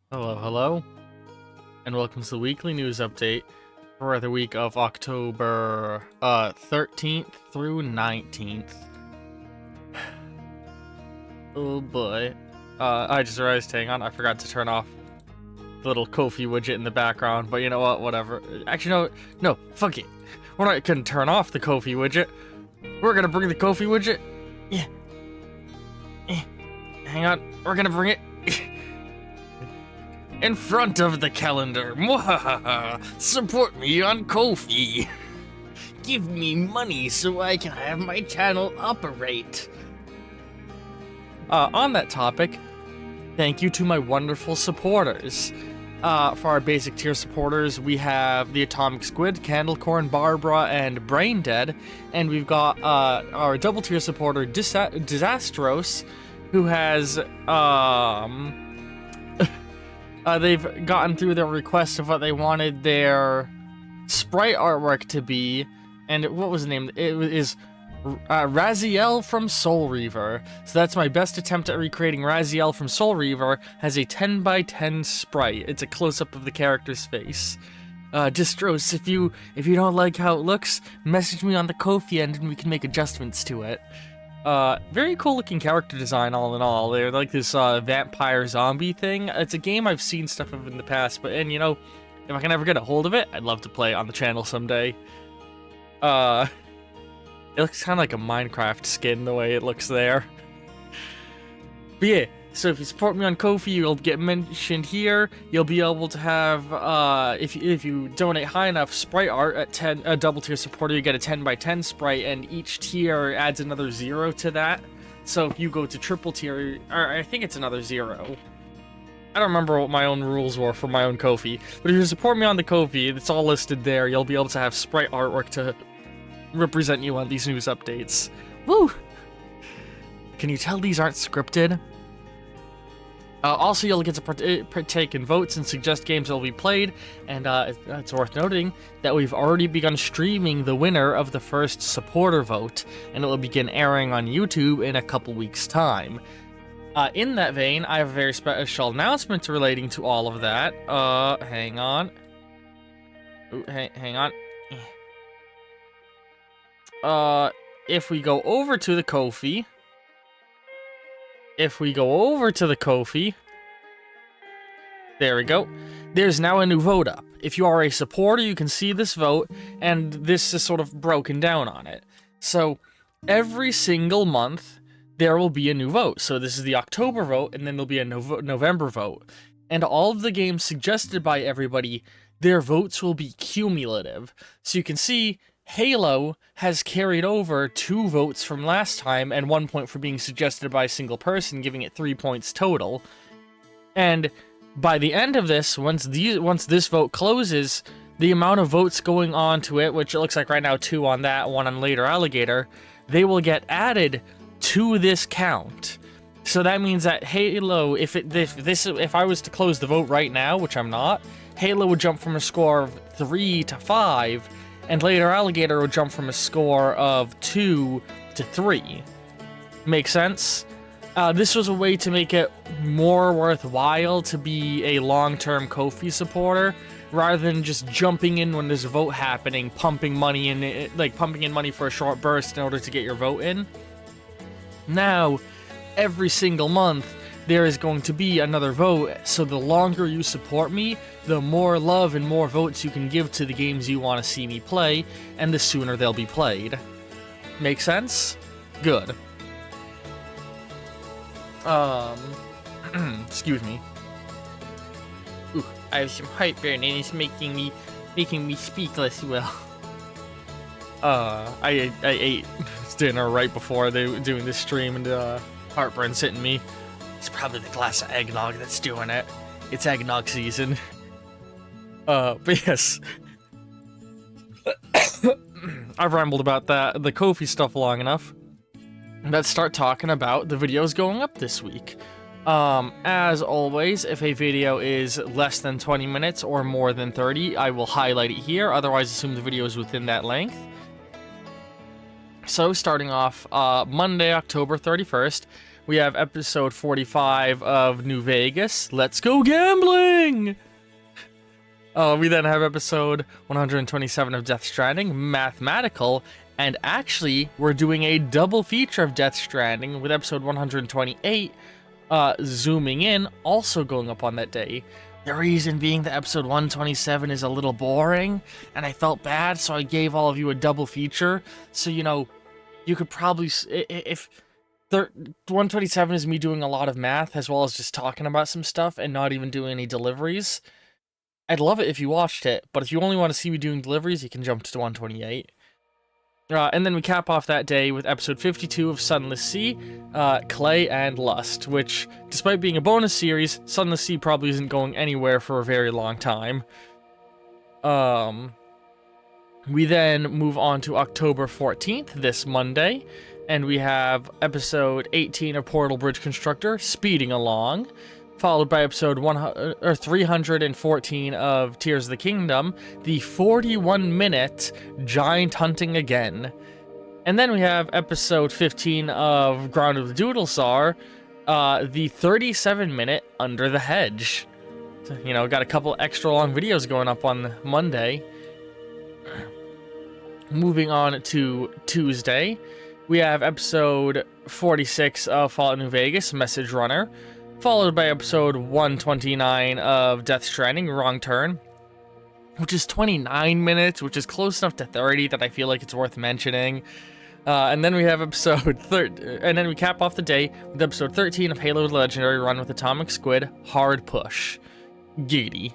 Hello, hello, and welcome to the weekly news update for the week of October 13th through 19th. Oh boy. I just realized, hang on, I forgot to turn off the little Ko-fi widget in the background, but you know what, whatever. Actually, no, fuck it. We're not gonna turn off the Ko-fi widget. We're gonna bring the Ko-fi widget. Yeah. Hang on, we're gonna bring it in front of the calendar. Mwahaha! Support me on Ko-fi. Give me money so I can have my channel operate. On that topic, thank you to my wonderful supporters. For our basic tier supporters, we have the Atomic Squid, Candlecorn, Barbara, and Braindead, and we've got our double tier supporter, Disastros, who has they've gotten through their request of what they wanted their sprite artwork to be, and what was the name? It is Raziel from Soul Reaver. So that's my best attempt at recreating Raziel from Soul Reaver. Has a 10 by 10 sprite. It's a close-up of the character's face. Distros, if you don't like how it looks, message me on the Ko-fi end and we can make adjustments to it. Very cool looking character design all in all. They're like this vampire zombie thing. It's a game I've seen stuff of in the past, and you know, if I can ever get a hold of it, I'd love to play it on the channel someday. It looks kind of like a Minecraft skin the way it looks there. But yeah, so if you support me on Ko-fi, you'll get mentioned here. You'll be able to have, if you donate high enough sprite art at 10, a double tier supporter, you get a 10 by 10 sprite, and each tier adds another 0 to that. So if you go to triple tier, or I think it's another 0. I don't remember what my own rules were for my own Ko-fi, but if you support me on the Ko-fi, it's all listed there. You'll be able to have sprite artwork to represent you on these news updates. Woo! Can you tell these aren't scripted? Also, you'll get to partake in votes and suggest games that will be played, and it's worth noting that we've already begun streaming the winner of the first supporter vote, and it will begin airing on YouTube in a couple weeks' time. In that vein, I have a very special announcement relating to all of that. Hang on. Ooh, hang on. If we go over to the Ko-fi, there we go. There's now a new vote up. If you are a supporter, you can see this vote, and this is sort of broken down on it. So, every single month, there will be a new vote. So this is the October vote, and then there'll be a November vote. And all of the games suggested by everybody, their votes will be cumulative. So you can see Halo has carried over 2 votes from last time and 1 point for being suggested by a single person, giving it 3 points total. And by the end of this, once this vote closes, the amount of votes going on to it, which it looks like right now 2 on that, 1 on Later Alligator, they will get added to this count. So that means that Halo, if I was to close the vote right now, which I'm not, Halo would jump from a score of 3 to 5, and Later Alligator would jump from a score of 2 to 3. Make sense? This was a way to make it more worthwhile to be a long-term Ko-fi supporter, rather than just jumping in when there's a vote happening, pumping money in, pumping in money for a short burst in order to get your vote in. Now, every single month, there is going to be another vote, so the longer you support me, the more love and more votes you can give to the games you want to see me play, and the sooner they'll be played. Make sense? Good. Excuse me. Ooh, I have some heartburn and it's making me speak less well. I ate dinner right before they were doing this stream, and heartburn's hitting me. It's probably the glass of eggnog that's doing it. It's eggnog season. But yes. I've rambled about the Ko-fi stuff long enough. Let's start talking about the videos going up this week. As always, if a video is less than 20 minutes or more than 30, I will highlight it here, otherwise assume the video is within that length. So, starting off Monday, October 31st, we have episode 45 of New Vegas. Let's go gambling! We then have episode 127 of Death Stranding, Mathematical, and actually, we're doing a double feature of Death Stranding with episode 128, Zooming In, also going up on that day. The reason being that episode 127 is a little boring, and I felt bad, so I gave all of you a double feature. So, you know, you could probably, if 127 is me doing a lot of math, as well as just talking about some stuff, and not even doing any deliveries, I'd love it if you watched it, but if you only want to see me doing deliveries, you can jump to 128. And then we cap off that day with episode 52 of Sunless Sea, Clay and Lust, which, despite being a bonus series, Sunless Sea probably isn't going anywhere for a very long time. We then move on to October 14th, this Monday, and we have episode 18 of Portal Bridge Constructor, Speeding Along, followed by episode 314 of Tears of the Kingdom, the 41-minute Giant Hunting Again. And then we have episode 15 of Ground of the Doodlesar, the 37-minute Under the Hedge. So, you know, got a couple extra long videos going up on Monday. Moving on to Tuesday, we have episode 46 of Fallout New Vegas, Message Runner, followed by episode 129 of Death Stranding, Wrong Turn, which is 29 minutes, which is close enough to 30 that I feel like it's worth mentioning. And then we have episode and then we cap off the day with episode 13 of Halo Legendary Run with Atomic Squid, Hard Push. Giddy.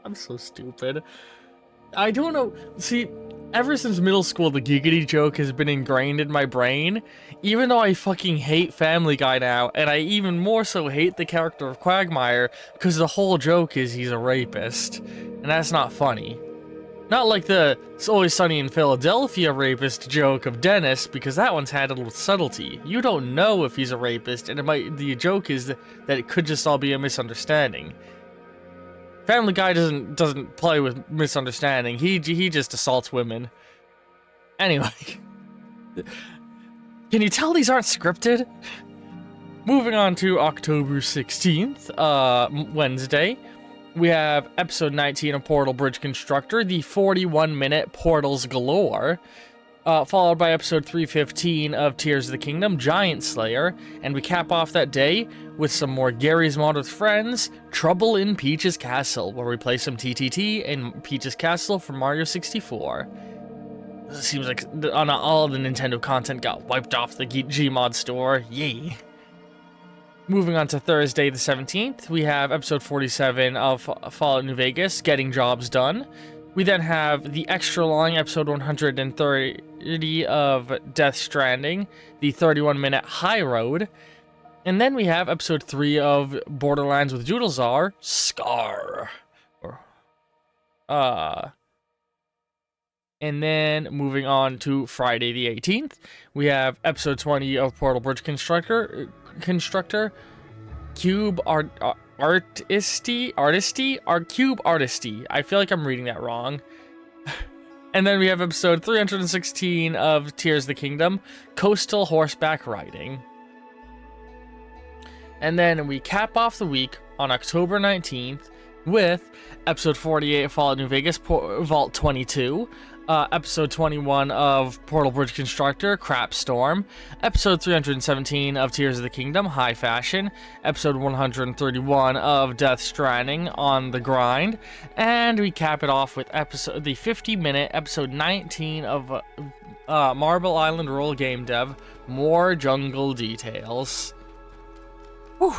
I'm so stupid. I don't know. See, ever since middle school, the giggity joke has been ingrained in my brain, even though I fucking hate Family Guy now, and I even more so hate the character of Quagmire, because the whole joke is he's a rapist, and that's not funny. Not like the It's Always Sunny in Philadelphia rapist joke of Dennis, because that one's handled with subtlety. You don't know if he's a rapist, and the joke is that it could just all be a misunderstanding. Family Guy doesn't play with misunderstanding. He just assaults women. Anyway, can you tell these aren't scripted? Moving on to October 16th, Wednesday, we have episode 19 of Portal Bridge Constructor, the 41-minute Portals Galore, followed by episode 315 of Tears of the Kingdom, Giant Slayer, and we cap off that day with some more Gary's Mod with Friends, Trouble in Peach's Castle, where we play some TTT in Peach's Castle from Mario 64. It seems like all of the Nintendo content got wiped off the Gmod store, yay. Moving on to Thursday the 17th, we have episode 47 of Fallout New Vegas, Getting Jobs Done. We then have the extra long episode 130 of Death Stranding, the 31-minute High Road. And then we have episode 3 of Borderlands with Doodlesar, Scar. And then moving on to Friday the 18th, we have episode 20 of Portal Bridge Constructor, Cube Artisty. I feel like I'm reading that wrong. And then we have episode 316 of Tears of the Kingdom, Coastal Horseback Riding. And then we cap off the week on October 19th with episode 48 of Fallout New Vegas, Vault 22, episode 21 of Portal Bridge Constructor, Crap Storm, episode 317 of Tears of the Kingdom, High Fashion, episode 131 of Death Stranding, On the Grind, and we cap it off with the 50-minute episode 19 of Marble Island Roll Game Dev, More Jungle Details. Whew.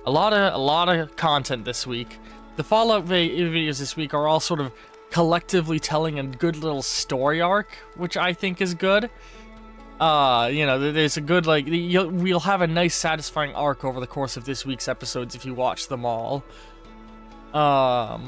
A lot of content this week. The Fallout videos this week are all sort of collectively telling a good little story arc, which I think is good. You know, there's a good, like, we'll have a nice satisfying arc over the course of this week's episodes if you watch them all. But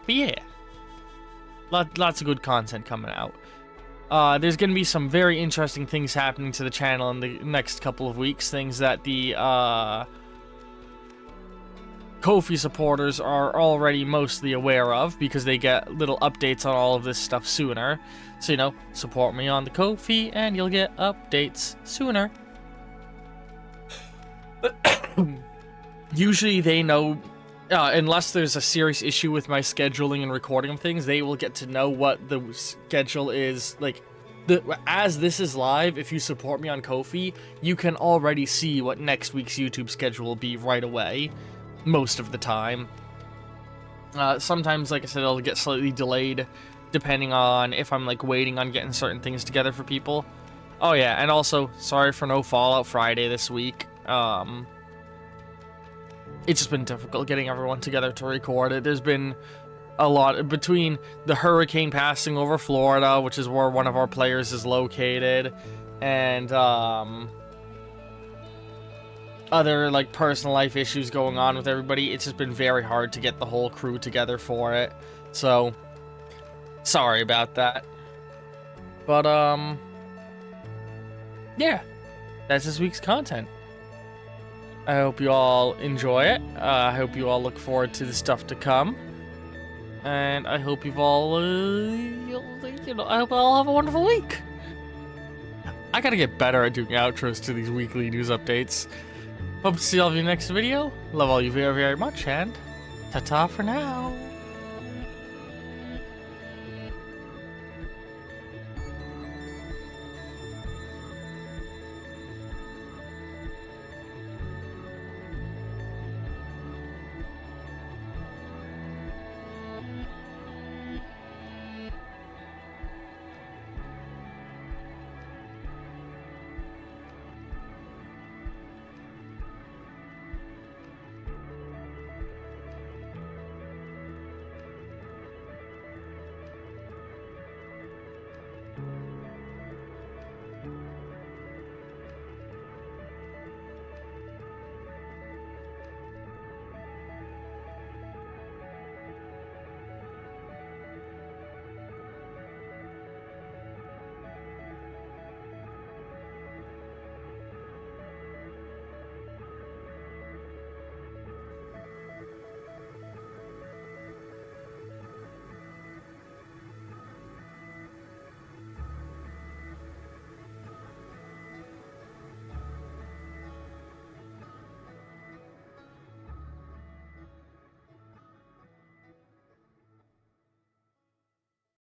yeah, lots of good content coming out. There's going to be some very interesting things happening to the channel in the next couple of weeks, things that the Ko-fi supporters are already mostly aware of, because they get little updates on all of this stuff sooner. So, you know, support me on the Ko-fi and you'll get updates sooner. Usually they know, unless there's a serious issue with my scheduling and recording of things, they will get to know what the schedule is. Like, as this is live, if you support me on Ko-fi, you can already see what next week's YouTube schedule will be right away, most of the time. Sometimes, like I said, it'll get slightly delayed, depending on if I'm, like, waiting on getting certain things together for people. Oh yeah, and also, sorry for no Fallout Friday this week. It's just been difficult getting everyone together to record it. There's been a lot between the hurricane passing over Florida, which is where one of our players is located, and other like personal life issues going on with everybody. It's just been very hard to get the whole crew together for it. So sorry about that. But yeah, that's this week's content. I hope you all enjoy it. I hope you all look forward to the stuff to come. And I hope you've all, I hope you all have a wonderful week. I gotta get better at doing outros to these weekly news updates. Hope to see all of you next video. Love all you very, very much, and ta-ta for now.